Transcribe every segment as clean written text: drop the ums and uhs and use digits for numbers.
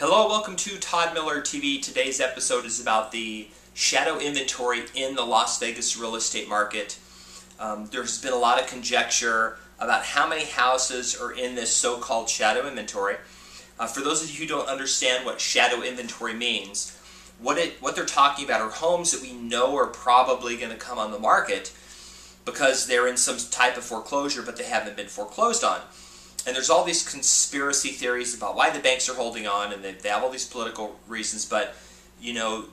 Hello, welcome to Todd Miller TV. Today's episode is about the shadow inventory in the Las Vegas real estate market. There's been a lot of conjecture about how many houses are in this so-called shadow inventory. For those of you who don't understand what shadow inventory means, what they're talking about are homes that we know are probably going to come on the market because they're in some type of foreclosure but they haven't been foreclosed on. And there's all these conspiracy theories about why the banks are holding on, and they have all these political reasons, but you know,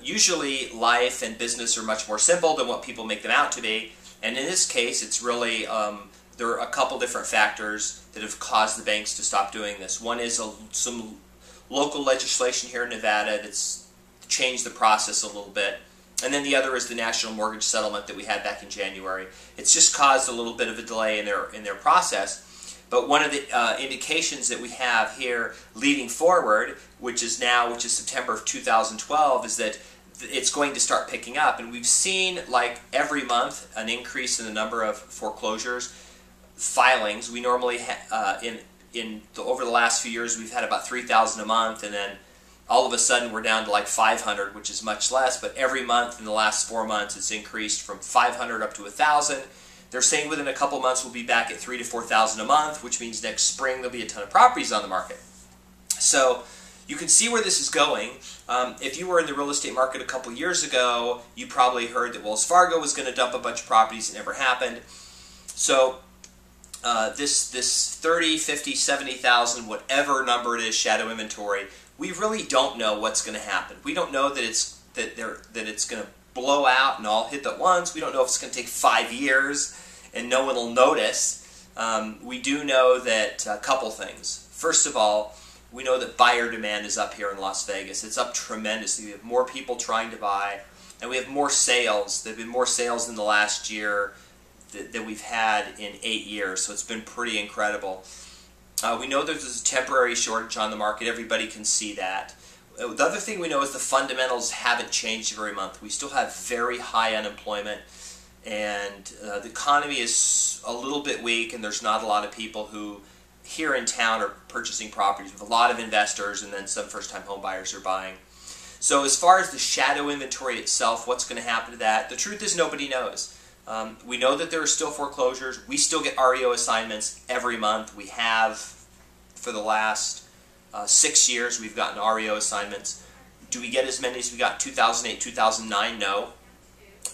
usually life and business are much more simple than what people make them out to be. And in this case, it's really, there are a couple different factors that have caused the banks to stop doing this. One is some local legislation here in Nevada that's changed the process a little bit. And then the other is the national mortgage settlement that we had back in January. It's just caused a little bit of a delay in their process. But one of the indications that we have here leading forward, which is September of 2012, is that it's going to start picking up. And we've seen, like every month, an increase in the number of foreclosures filings. We normally, over the last few years, we've had about 3,000 a month, and then all of a sudden we're down to like 500, which is much less. But every month in the last 4 months, it's increased from 500 up to 1,000. They're saying within a couple months we'll be back at 3,000 to 4,000 a month, which means next spring there'll be a ton of properties on the market. So you can see where this is going. If you were in the real estate market a couple years ago, you probably heard that Wells Fargo was going to dump a bunch of properties. It never happened. So this 30, 50, 70,000, whatever number it is, shadow inventory, we really don't know what's going to happen. We don't know that it's going to blow out and all hit at once. We don't know if it's going to take 5 years and no one will notice. We do know that a couple things. First of all, we know that buyer demand is up here in Las Vegas. It's up tremendously. We have more people trying to buy, and we have more sales. There have been more sales in the last year that we've had in 8 years, so it's been pretty incredible. We know there's a temporary shortage on the market. Everybody can see that. The other thing we know is the fundamentals haven't changed every month. We still have very high unemployment, and the economy is a little bit weak, and there's not a lot of people who here in town are purchasing properties. We have a lot of investors, and then some first-time home buyers are buying. So as far as the shadow inventory itself, what's going to happen to that? The truth is nobody knows. We know that there are still foreclosures. We still get REO assignments every month. We have for the last 6 years. We've gotten REO assignments. Do we get as many as we got in 2008, 2009? No.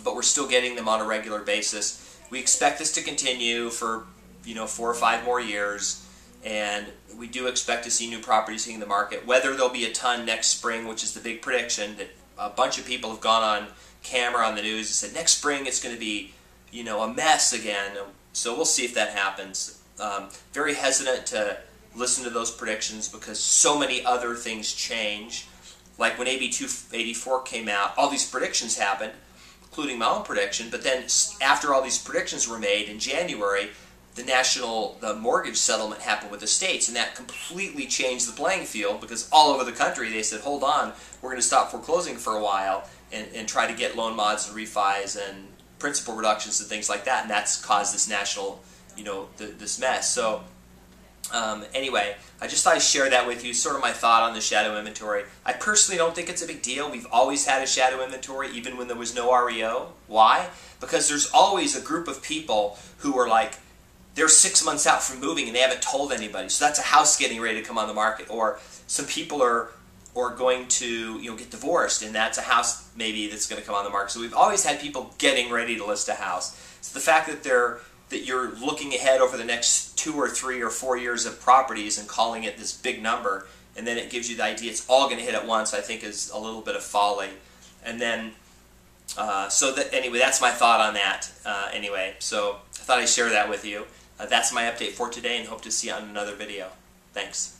But we're still getting them on a regular basis. We expect this to continue for 4 or 5 more years, and we do expect to see new properties hitting the market. Whether there'll be a ton next spring, which is the big prediction, that a bunch of people have gone on camera on the news and said next spring it's going to be a mess again. So we'll see if that happens. Very hesitant to listen to those predictions because so many other things change. Like when AB 284 came out, all these predictions happened, including my own prediction, but then after all these predictions were made in January, the mortgage settlement happened with the states, and that completely changed the playing field because all over the country they said, hold on, we're going to stop foreclosing for a while and try to get loan mods and refis and principal reductions and things like that, and that's caused this national, this mess. So anyway, I just thought I'd share that with you, sort of my thought on the shadow inventory. I personally don't think it's a big deal. We've always had a shadow inventory, even when there was no REO. Why? Because there's always a group of people who are like, they're 6 months out from moving and they haven't told anybody. So that's a house getting ready to come on the market. Or some people are going to get divorced, and that's a house maybe that's going to come on the market. So we've always had people getting ready to list a house. So the fact that you're looking ahead over the next 2 or 3 or 4 years of properties and calling it this big number, and then it gives you the idea it's all going to hit at once, I think is a little bit of folly. And then, anyway, that's my thought on that. Anyway, so I thought I'd share that with you. That's my update for today, and hope to see you on another video. Thanks.